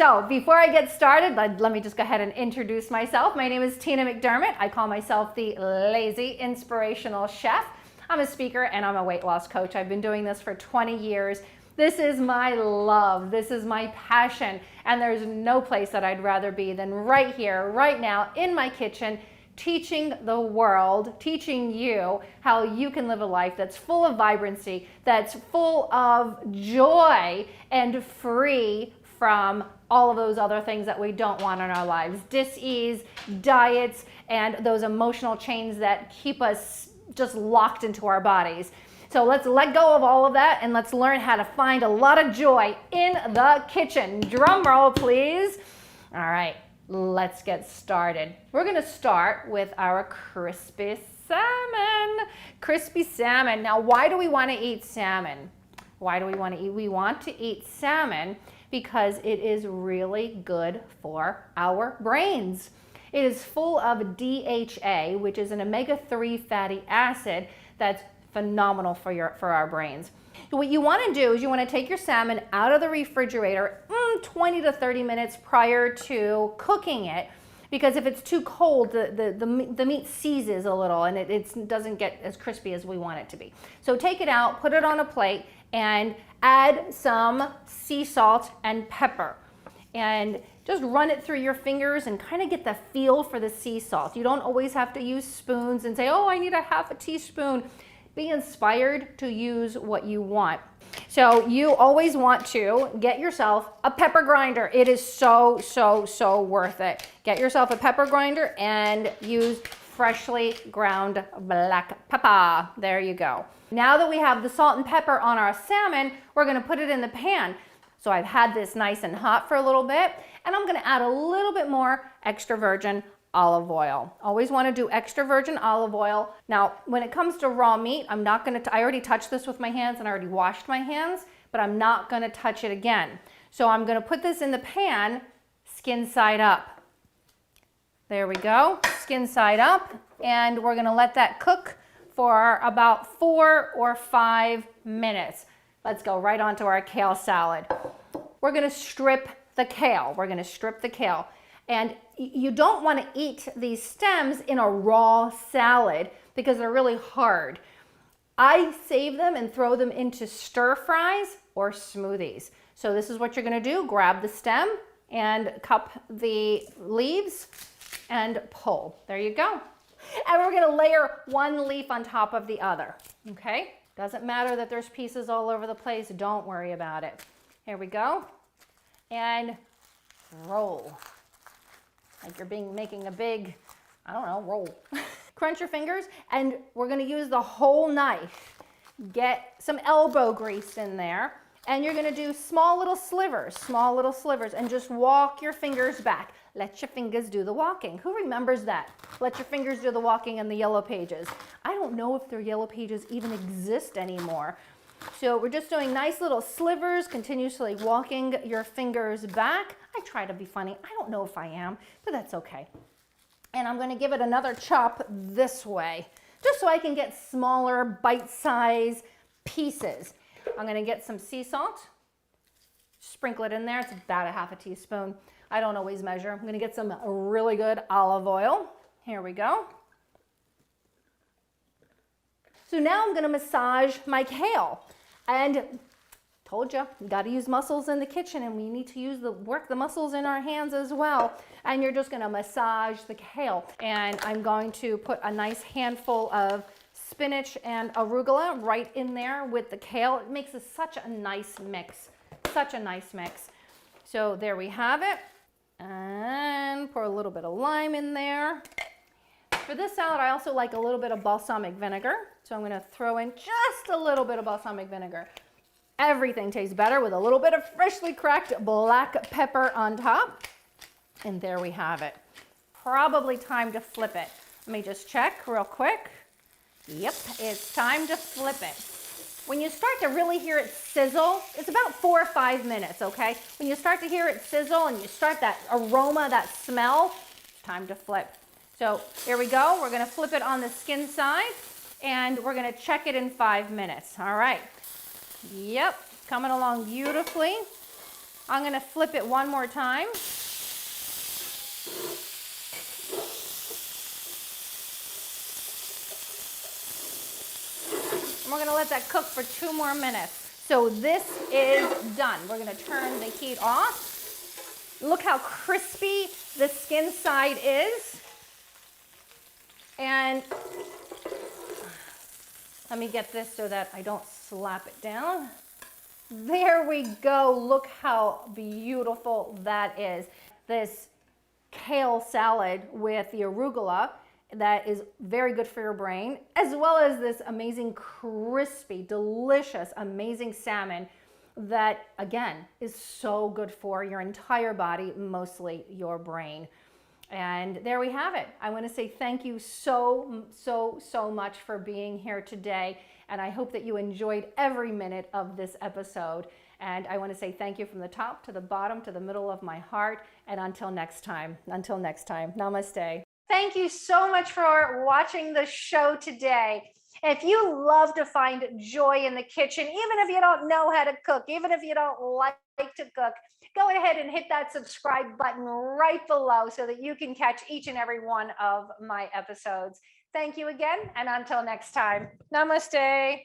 So before I get started, let me just go ahead and introduce myself. My name is Tina McDermott. I call myself the Lazy Inspirational Chef. I'm a speaker and I'm a weight loss coach. I've been doing this for 20 years. This is my love. This is my passion. And there's no place that I'd rather be than right here, right now, in my kitchen, teaching the world, teaching you how you can live a life that's full of vibrancy, that's full of joy and free from all of those other things that we don't want in our lives. Dis-ease, diets, and those emotional chains that keep us just locked into our bodies. So let's let go of all of that and let's learn how to find a lot of joy in the kitchen. Drum roll, please. All right, let's get started. We're gonna start with our crispy salmon. Crispy salmon. Now, why do we wanna eat salmon? Why do we wanna eat? We want to eat salmon because it is really good for our brains. It is full of DHA, which is an omega-3 fatty acid that's phenomenal for our brains. So what you want to do is you want to take your salmon out of the refrigerator 20 to 30 minutes prior to cooking it, because if it's too cold, the meat seizes a little and it doesn't get as crispy as we want it to be. So take it out, put it on a plate, and add some sea salt and pepper. And just run it through your fingers and kind of get the feel for the sea salt. You don't always have to use spoons and say, oh, I need a half a teaspoon. Be inspired to use what you want. So you always want to get yourself a pepper grinder. It is so worth it. Get yourself a pepper grinder and use freshly ground black pepper. There you go. Now that we have the salt and pepper on our salmon, we're gonna put it in the pan. So I've had this nice and hot for a little bit, and I'm gonna add a little bit more extra virgin olive oil. Always wanna do extra virgin olive oil. Now, when it comes to raw meat, I already touched this with my hands and I already washed my hands, but I'm not gonna touch it again. So I'm gonna put this in the pan, skin side up. There we go, skin side up, and we're gonna let that cook for about 4 or 5 minutes. Let's go right on to our kale salad. We're gonna strip the kale. We're gonna strip the kale. And you don't wanna eat these stems in a raw salad because they're really hard. I save them and throw them into stir fries or smoothies. So this is what you're gonna do. Grab the stem and cup the leaves and pull. There you go. And we're gonna layer one leaf on top of the other, okay? Doesn't matter that there's pieces all over the place. Don't worry about it. Here we go. And roll. Like you're making a big, I don't know, roll. Crunch your fingers, and we're gonna use the whole knife. Get some elbow grease in there, and you're gonna do small little slivers, and just walk your fingers back. Let your fingers do the walking. Who remembers that? Let your fingers do the walking in the yellow pages. I don't know if their yellow pages even exist anymore. So we're just doing nice little slivers, continuously walking your fingers back. I try to be funny. I don't know if I am, but that's okay. And I'm gonna give it another chop this way, just so I can get smaller bite-sized pieces. I'm gonna get some sea salt, sprinkle it in there. It's about a half a teaspoon. I don't always measure. I'm gonna get some really good olive oil. Here we go. So now I'm gonna massage my kale. And told you gotta use muscles in the kitchen, and we need to work the muscles in our hands as well. And you're just gonna massage the kale. And I'm going to put a nice handful of spinach and arugula right in there with the kale. It makes it such a nice mix, such a nice mix. So there we have it. And pour a little bit of lime in there. For this salad, I also like a little bit of balsamic vinegar. So I'm gonna throw in just a little bit of balsamic vinegar. Everything tastes better with a little bit of freshly cracked black pepper on top. And there we have it. Probably time to flip it. Let me just check real quick. Yep, it's time to flip it. When you start to really hear it sizzle, it's about 4 or 5 minutes, okay? When you start to hear it sizzle and you start that aroma, that smell, it's time to flip. So here we go. We're gonna flip it on the skin side and we're gonna check it in 5 minutes. All right. Yep, coming along beautifully. I'm gonna flip it one more time. And we're gonna let that cook for 2 more minutes. So this is done. We're gonna turn the heat off. Look how crispy the skin side is. And let me get this so that I don't slap it down. There we go. Look how beautiful that is. This kale salad with the arugula that is very good for your brain, as well as this amazing, crispy, delicious, amazing salmon that, again, is so good for your entire body, mostly your brain. And there we have it. I want to say thank you so much for being here today. And I hope that you enjoyed every minute of this episode. And I want to say thank you from the top to the bottom to the middle of my heart. And until next time, namaste. Thank you so much for watching the show today. If you love to find joy in the kitchen, even if you don't know how to cook, even if you don't like to cook, go ahead and hit that subscribe button right below so that you can catch each and every one of my episodes. Thank you again, and until next time, namaste.